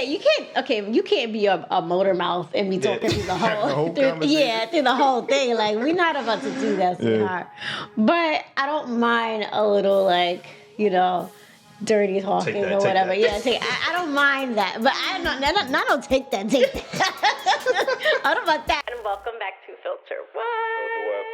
you can't be a motor mouth and be talking through the whole through the whole thing. Like, we're not about to do that, sweetheart. But I don't mind a little, like, dirty talking or whatever. Yeah, I don't mind that. But I don't take that. I don't want that. And welcome back to Filter What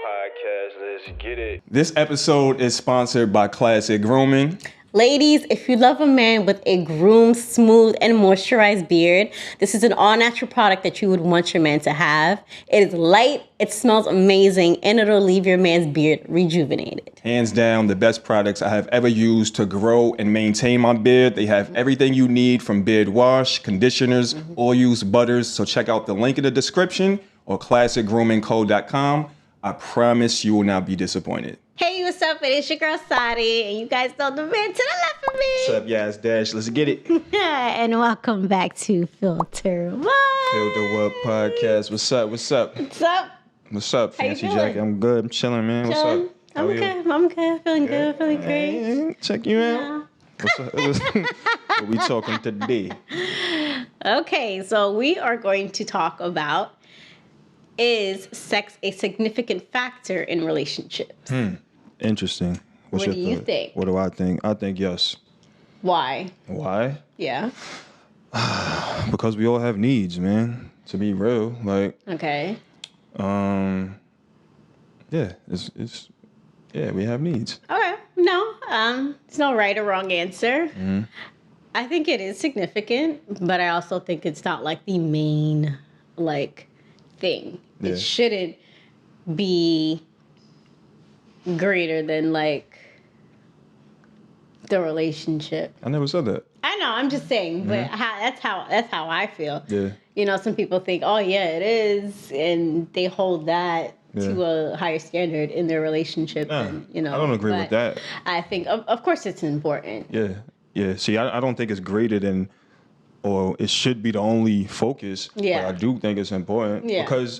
Podcast. Let's get it. This episode is sponsored by Classic Grooming. Ladies, if you love a man with a groomed, smooth, and moisturized beard, this is an all-natural product that you would want your man to have. It is light, it smells amazing, and it'll leave your man's beard rejuvenated. Hands down, the best products I have ever used to grow and maintain my beard. They have everything you need from beard wash, conditioners, oils, butters. So check out the link in the description or classicgroomingco.com. I promise you will not be disappointed. Hey, what's up? It's your girl Satti, and you guys know the man to the left of me. What's up, Yas Dash? Let's get it. And welcome back to Filter What? Filter What Podcast. What's up? What's up, Fancy Jackie? I'm good. I'm chilling, man. What's up? I'm good. Feeling good. Feeling great. Check you out. What's up? What we talking today? Okay, so we are going to talk about, is sex a significant factor in relationships? Interesting. What do you think? What do I think? I think yes. Why? Why? Yeah. Because we all have needs, man. To be real, like. Okay. Yeah. It's we have needs. Okay. No. It's no right or wrong answer. Mm-hmm. I think it is significant, but I also think it's not like the main thing. Yeah. It shouldn't be greater than the relationship. I never said that. I know, I'm just saying, but that's how I feel. Yeah. Some people think, oh yeah, it is, and they hold that to a higher standard in their relationship. Nah, and, I don't agree with that. I think, of course, it's important. Yeah. See, I don't think it's greater than, or it should be the only focus. Yeah. But I do think it's important. Yeah. Because,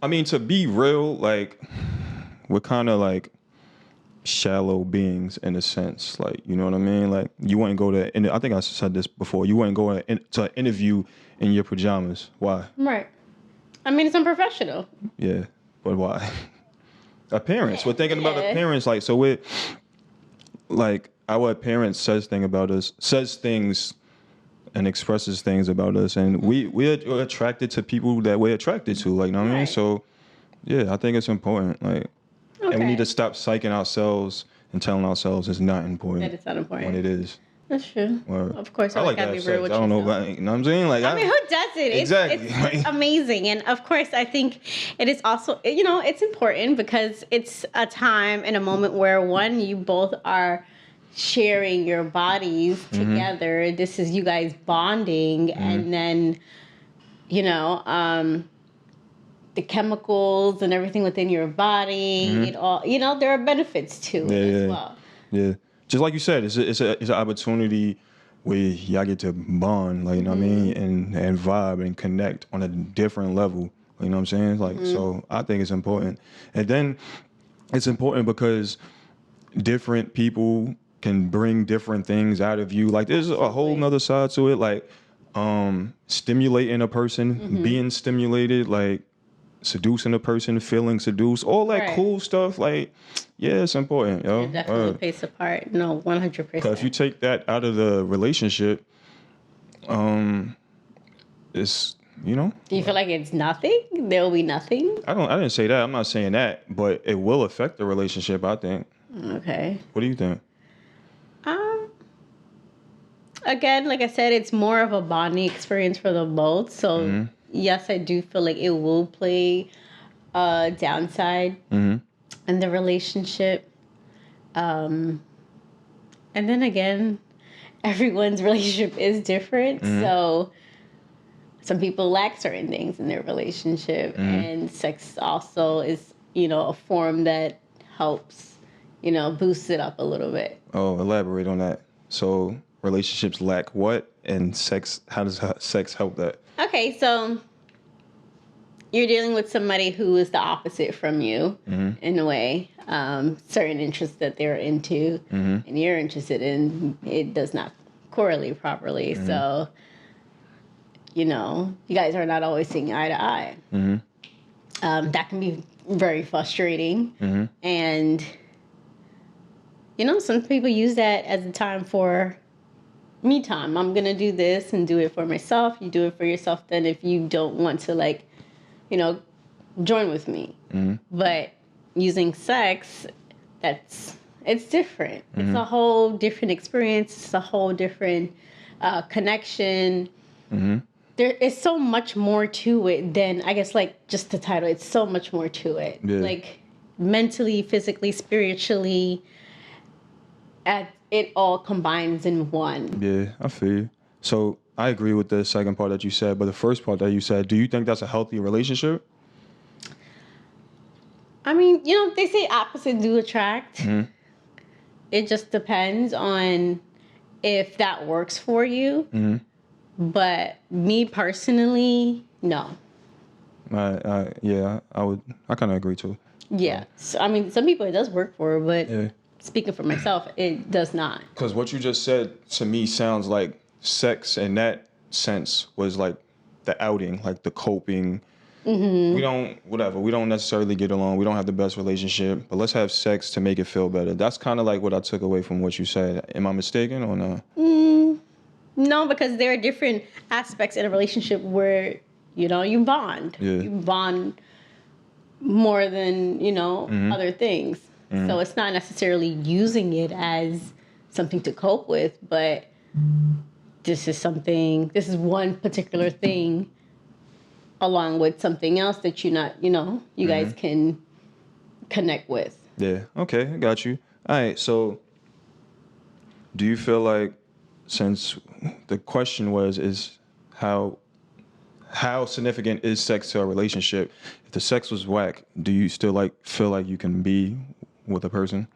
I mean, to be real, we're kind of shallow beings in a sense. You know what I mean? You wouldn't go to, and I think I said this before, you wouldn't go to an interview in your pajamas. Why? Right. I mean, it's unprofessional. Yeah. But why? Appearance. We're thinking about appearance. So we're, our appearance says things and expresses things about us, and we're attracted to people that we're attracted to, you know what I mean? So yeah, I think it's important, and we need to stop psyching ourselves and telling ourselves it's not important. That it's not important. When it is. That's true. Of course, I like gotta that be real with I don't know, you know what I'm saying? I mean, who doesn't? Exactly. It's amazing. And of course, I think it is also, it's important because it's a time and a moment where, one, you both are sharing your bodies together. This is you guys bonding, and then, the chemicals and everything within your body. It all, there are benefits to it as well. Yeah. Just like you said, it's an opportunity where y'all get to bond, you know what I mean, and vibe and connect on a different level. You know what I'm saying? So I think it's important. And then it's important because different people can bring different things out of you. There's a whole nother side to it, stimulating a person, being stimulated, seducing a person, feeling seduced, all that cool stuff. It's important, yo. It definitely plays a part. No, 100%. Because if you take that out of the relationship, it's, Do you feel like it's nothing? There will be nothing? I didn't say that. I'm not saying that, but it will affect the relationship, I think. Okay. What do you think? Again, like I said, it's more of a bonding experience for them both. So, yes, I do feel like it will play a downside in the relationship. And then again, everyone's relationship is different. So, some people lack certain things in their relationship. And sex also is, a form that helps, boost it up a little bit. Oh, elaborate on that. So relationships lack what, and sex, how does sex help that? Okay, so you're dealing with somebody who is the opposite from you in a way. Certain interests that they're into and you're interested in, it does not correlate properly. So you know, you guys are not always seeing eye to eye. That can be very frustrating. And, you know, some people use that as a time for me time. I'm going to do this and do it for myself. You do it for yourself then if you don't want to, like, you know, join with me. But using sex, it's different. It's a whole different experience. It's a whole different connection. There is so much more to it than, I guess, like, just the title. It's so much more to it. Yeah. Like, mentally, physically, spiritually, it all combines in one. Yeah, I feel you. So I agree with the second part that you said, but the first part that you said, do you think that's a healthy relationship? I mean, you know, they say opposites do attract. It just depends on if that works for you. But me personally, no. Yeah, I kind of agree too. Yeah. So, I mean, some people it does work for, but Yeah. speaking for myself, it does not. Because what you just said to me sounds like sex in that sense was like the outing, like the coping. We don't necessarily get along. We don't have the best relationship, but let's have sex to make it feel better. That's kind of like what I took away from what you said. Am I mistaken or not? No, because there are different aspects in a relationship where, you know, you bond. Yeah. You bond more than, you know, other things. So it's not necessarily using it as something to cope with, but this is one particular thing along with something else that you guys can connect with. Yeah. Okay, I got you. All right. So, do you feel like, since the question is how significant is sex to a relationship? If the sex was whack, do you still feel like you can be with a person?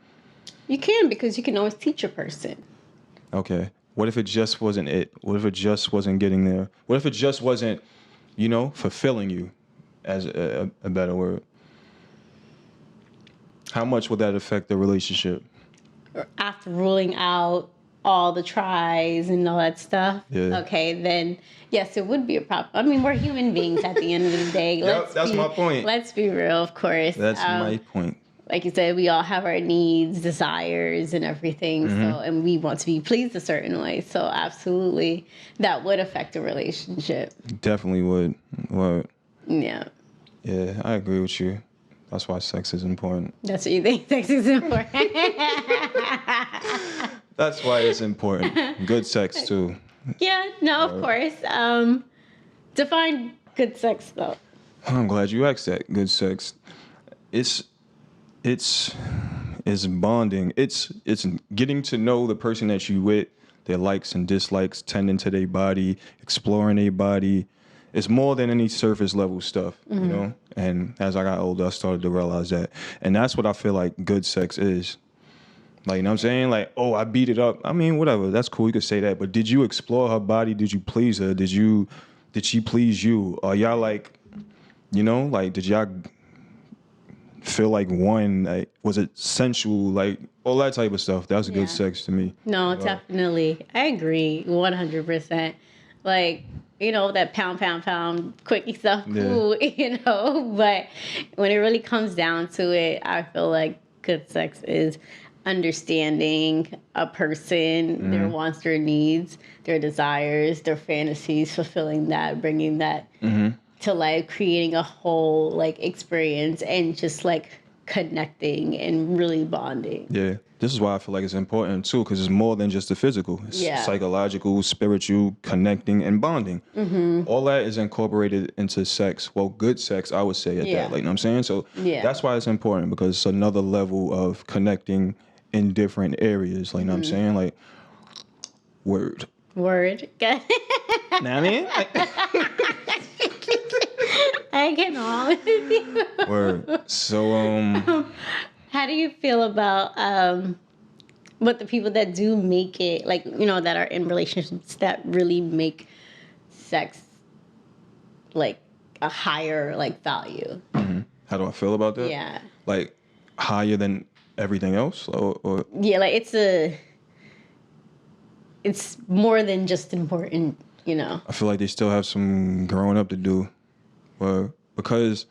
You can, because you can always teach a person. Okay. What if it just wasn't it? What if it just wasn't getting there? What if it just wasn't, fulfilling you, as a better word? How much would that affect the relationship? After ruling out all the tries and all that stuff, okay, then yes, it would be a problem. I mean, we're human beings at the end of the day. That's my point. Let's be real, of course. That's my point. Like you said, we all have our needs, desires, and everything. So, and we want to be pleased a certain way. So, absolutely, that would affect a relationship. Definitely would. Would. Yeah. Yeah, I agree with you. That's why sex is important. That's what you think sex is important. That's why it's important. Good sex too. Yeah. No, of course. Define good sex, though. I'm glad you asked that. Good sex. It's bonding. It's getting to know the person that you with, their likes and dislikes, tending to their body, exploring their body. It's more than any surface level stuff, you know? And as I got older, I started to realize that. And that's what I feel like good sex is. Like, you know what I'm saying? Like, oh, I beat it up. I mean, whatever. That's cool. You could say that. But did you explore her body? Did you please her? Did she please you? Are y'all like, did y'all feel like one? Like, was it sensual? Like, all that type of stuff. That's good sex to me. No, definitely. I agree 100%. Like, that pound, quickie stuff, cool, but when it really comes down to it, I feel like good sex is understanding a person, their wants, their needs, their desires, their fantasies, fulfilling that, bringing that to life, creating a whole, like, experience, and just, like, connecting and really bonding. Yeah. This is why I feel like it's important too, because it's more than just the physical. It's psychological, spiritual, connecting, and bonding. All that is incorporated into sex. Well, good sex, I would say at that. Like, you know what I'm saying? So that's why it's important, because it's another level of connecting in different areas. Like, you know what I'm saying? Like, word. Know what I mean? I get on with you. Word. So, how do you feel about what the people that do make it, like, that are in relationships that really make sex like a higher, like, value? How do I feel about that? Yeah. Like, higher than everything else? Or Yeah, like, it's more than just important you know. I feel like they still have some growing up to do. Because,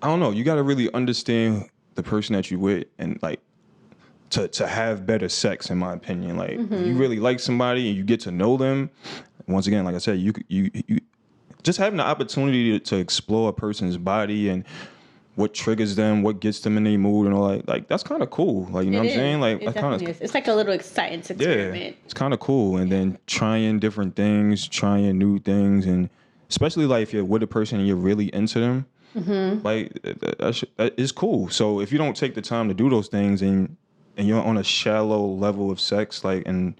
I don't know, you got to really understand the person that you with and, like, to have better sex, in my opinion. Like, if you really like somebody and you get to know them, once again, like I said, you just having the opportunity to explore a person's body and what triggers them, what gets them in their mood and all that, like, that's kind of cool. Like, you know what I'm saying? Like, it definitely is. It's like a little science experiment. Yeah, it's kind of cool. And then trying different things, trying new things, and especially, like, if you're with a person and you're really into them, like, that is cool. So if you don't take the time to do those things and you're on a shallow level of sex, like, and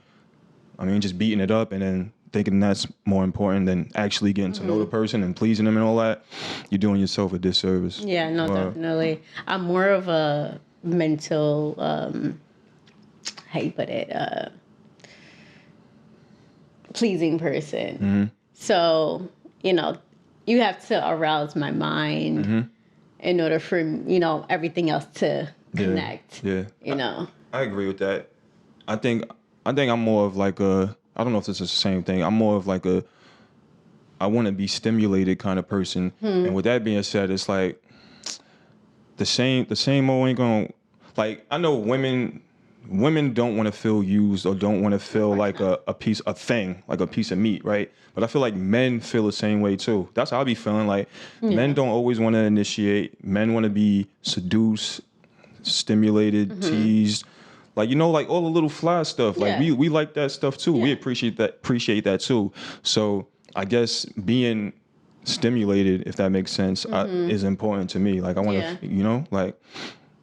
I mean, just beating it up and then thinking that's more important than actually getting to know the person and pleasing them and all that, you're doing yourself a disservice. Yeah, no, definitely. I'm more of a mental, how you put it, pleasing person. So, you know, you have to arouse my mind in order for, you know, everything else to connect. Yeah. You know. I agree with that. I think I'm more of like a, I don't know if this is the same thing. I'm more of like I want to be stimulated kind of person. And with that being said, it's like the same old ain't gonna, like, I know women don't want to feel used or don't want to feel like a piece of meat, right? But I feel like men feel the same way too. That's how I be feeling. Like, men don't always want to initiate. Men want to be seduced, stimulated, teased. Like, you know, like all the little fly stuff. Like, we like that stuff too. We appreciate that too. So I guess being stimulated, if that makes sense, is important to me. Like, I want to, you know, like,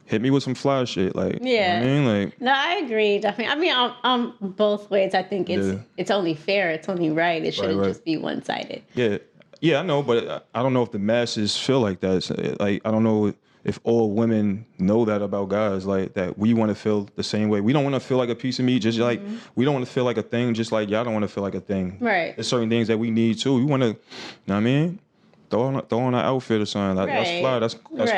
hit me with some fly shit. Like, you know what I mean? Like, no, I agree, definitely. I mean, on both ways, I think it's only fair. It's only right. It shouldn't just be one-sided. Yeah, I know, but I don't know if the masses feel like that. So, like, I don't know if all women know that about guys, like, that we want to feel the same way. We don't want to feel like a piece of meat, just like we don't want to feel like a thing, just like y'all don't want to feel like a thing. Right. There's certain things that we need too. We want to, you know what I mean? Throw on an outfit or something. Like, that's fly. That's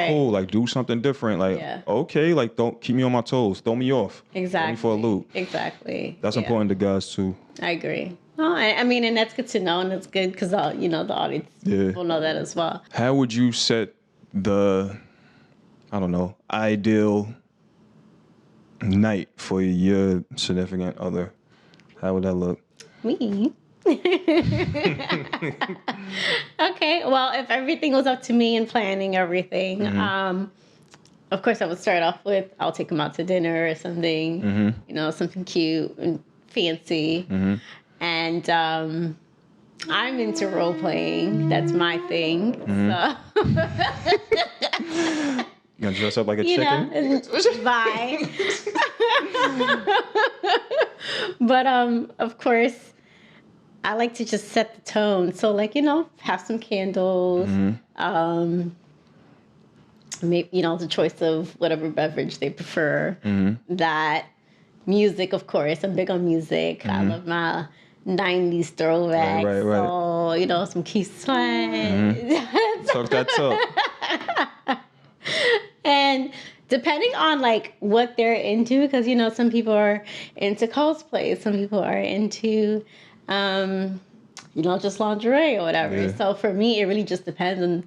cool. Like, do something different. Like, okay, like, don't keep me on my toes. Throw me off. Exactly. Throw me for a loop. Exactly. That's important to guys too. I agree. No, I mean, and that's good to know, and it's good because you know, the audience will know that as well. How would you set the, I don't know, ideal night for your significant other? How would that look? Me. Okay, well, if everything was up to me and planning everything, of course I would start off with, I'll take him out to dinner or something, you know, something cute and fancy. And I'm into role playing. That's my thing. So You gonna dress up like a chicken? Bye. But of course, I like to just set the tone. So, like, you know, have some candles. Maybe, you know, the choice of whatever beverage they prefer. That music, of course. I'm big on music. I love my 90s throwbacks. Right. So, you know, some key slang. Talk that talk. And depending on, like, what they're into, because, you know, some people are into cosplay, some people are into, you know, just lingerie or whatever. So for me, it really just depends on,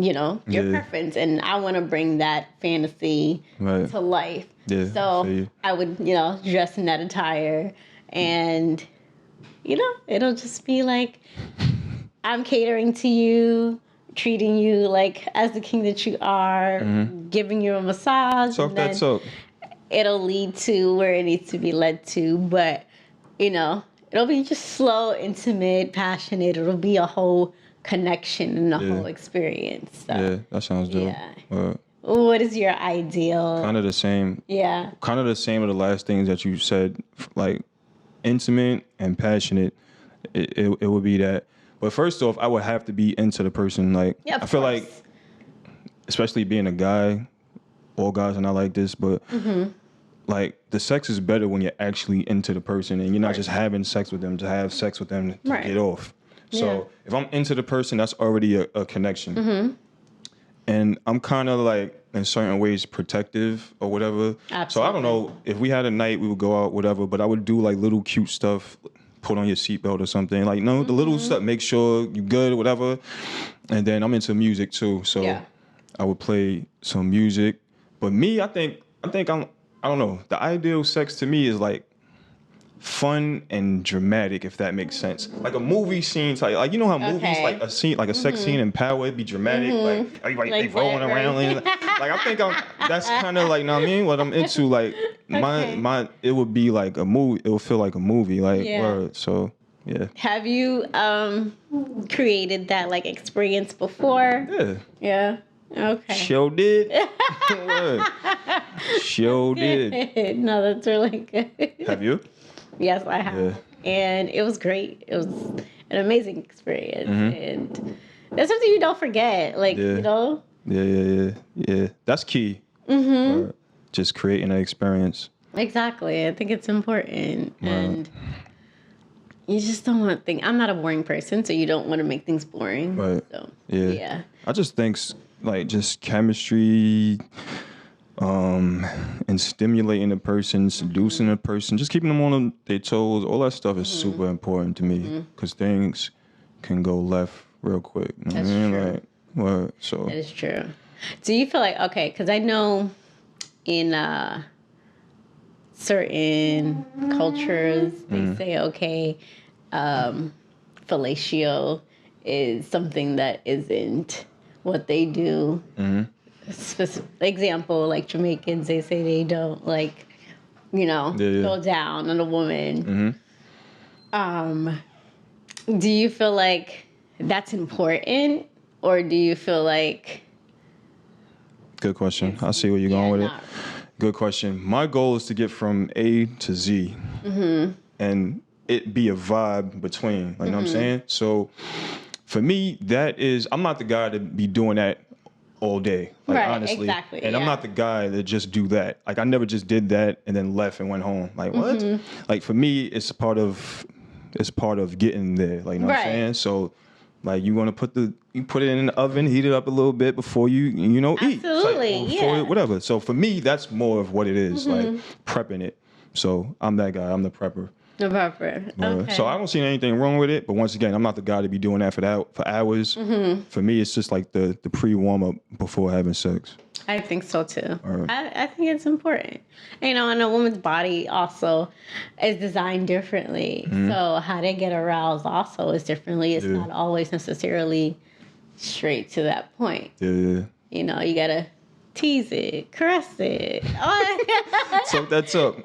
you know, your preference. And I want to bring that fantasy to life. So I would, you know, dress in that attire and, you know, it'll just be like, I'm catering to you, treating you like as the king that you are, giving you a massage. Talk that talk. It'll lead to where it needs to be led to. But, you know, it'll be just slow, intimate, passionate. It'll be a whole connection and a whole experience. So, yeah, that sounds dope. What is your ideal? Kind of the same. Yeah. Kind of the same of the last things that you said, like intimate and passionate. It would be that. But first off, I would have to be into the person. Like, I feel like, especially being a guy, all guys are not like this, but like, the sex is better when you're actually into the person and you're not just having sex with them to have sex with them to get off. So if I'm into the person, that's already a connection. And I'm kind of like, in certain ways, protective or whatever. Absolutely. So I don't know, if we had a night, we would go out, whatever, but I would do like little cute stuff, put on your seatbelt or something. Like, no, the little stuff, make sure you're good or whatever. And then I'm into music too, so I would play some music. But me, I think I don't know. The ideal sex to me is like fun and dramatic, if that makes sense. Like a movie scene, like you know how movies like a scene, like a sex scene in Power, it'd be dramatic, like everybody like rolling around, like I think that's kind of like, know what I mean, what I'm into. Like my it would be like a movie. It would feel like a movie, like word. So yeah. Have you created that like experience before? Yeah. Okay. Sure did. Sure did. No, that's really good. Have you? Yes, I have. Yeah. And it was great. It was an amazing experience. And that's something you don't forget. Like, you know? Yeah. That's key. Just creating an experience. Exactly. I think it's important. And you just don't want things. I'm not a boring person, so you don't want to make things boring. Right. So, yeah. I just think like just chemistry, and stimulating a person, seducing a person, just keeping them on their toes, all that stuff is super important to me, because things can go left real quick. You know what I mean? True. Like, what? So that is true. Do you feel like, okay, because I know in certain cultures they say, okay, fellatio is something that isn't what they do. Specific example, like Jamaicans, they say they don't like, go down on a woman. Do you feel like that's important, or do you feel like? Good question. I see where you're going with it. Good question. My goal is to get from A to Z, and it be a vibe between. Like, you know what I'm saying? So, for me, I'm not the guy to be doing that all day, like, honestly. Exactly, and I'm not the guy that just do that. Like, I never just did that and then left and went home. Like, what? Like, for me, it's part of getting there. Like, you know what I'm saying? So, like, you want to put it in the oven, heat it up a little bit before you eat. Absolutely, like, whatever. So for me, that's more of what it is, like prepping it. So I'm that guy. I'm the prepper. The prepper. Okay. So I don't see anything wrong with it. But once again, I'm not the guy to be doing that for hours. For me, it's just like the pre-warm-up before having sex. I think so too. I think it's important. And a woman's body also is designed differently. So how they get aroused also is differently. It's not always necessarily straight to that point. Yeah. You gotta tease it, caress it. Soak that up.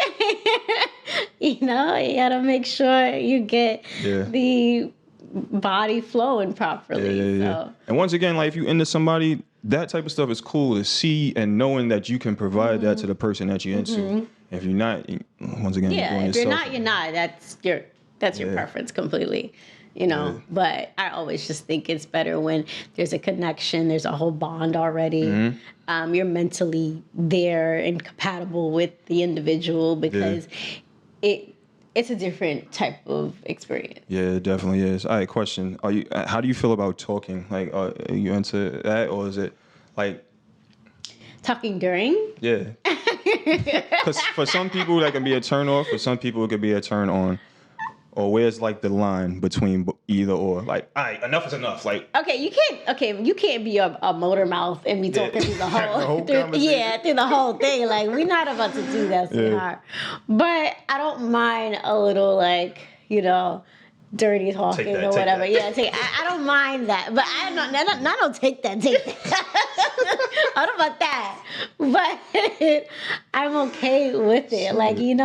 You gotta make sure you get the body flowing properly. So. And once again, like, if you into somebody, that type of stuff is cool to see, and knowing that you can provide that to the person that you're into. If you're not, once again, you're doing if yourself. you're not, you're not. That's your preference completely. But I always just think it's better when there's a connection, there's a whole bond already. You're mentally there and compatible with the individual, because it's a different type of experience. Yeah, it definitely is. All right, question. How do you feel about talking? Like, are you into that, or is it like talking during? Yeah. Because for some people that can be a turn off, for some people it could be a turn on. Or where's like the line between either or? Like, all right, enough is enough. Like, you can't be a motor mouth and be talking through the whole through the whole thing. Like, we're not about to do that, sweetheart. But I don't mind a little, like, dirty talking or whatever. I don't mind that, but I don't take that. I don't about that, but I'm okay with it. Like, you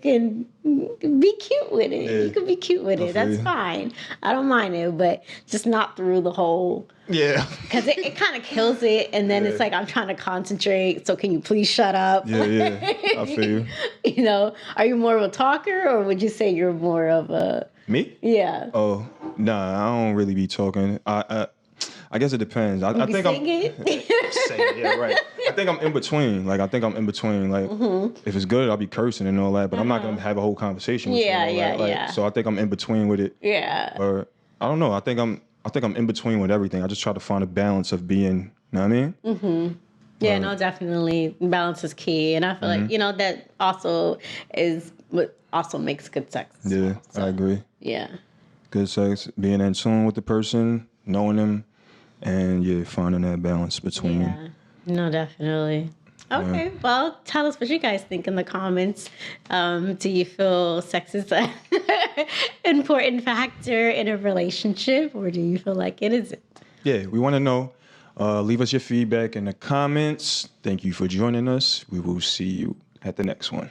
can be cute with it. You can be cute with it. That's fine. I don't mind it, but just not through the whole. Yeah. Because it kind of kills it, and then it's like, I'm trying to concentrate, so can you please shut up? Yeah. I feel you. Are you more of a talker, or would you say you're more of a... Me? Yeah. Oh, nah, I don't really be talking. I guess it depends. I think I'm saying, yeah, right. I think I'm in between. Like, if it's good, I'll be cursing and all that, but I'm not gonna have a whole conversation with you. Yeah. So I think I'm in between with it. Yeah. Or I don't know. I think I'm in between with everything. I just try to find a balance of being. You know what I mean? Yeah, no, definitely. Balance is key. And I feel like, that also is what also makes good sex. Yeah, So, I agree. Yeah. Good sex, being in tune with the person, knowing them, and finding that balance between. Yeah. No, definitely. Okay, well, tell us what you guys think in the comments. Do you feel sex is an important factor in a relationship, or do you feel like it isn't? Yeah, we want to know. Leave us your feedback in the comments. Thank you for joining us. We will see you at the next one.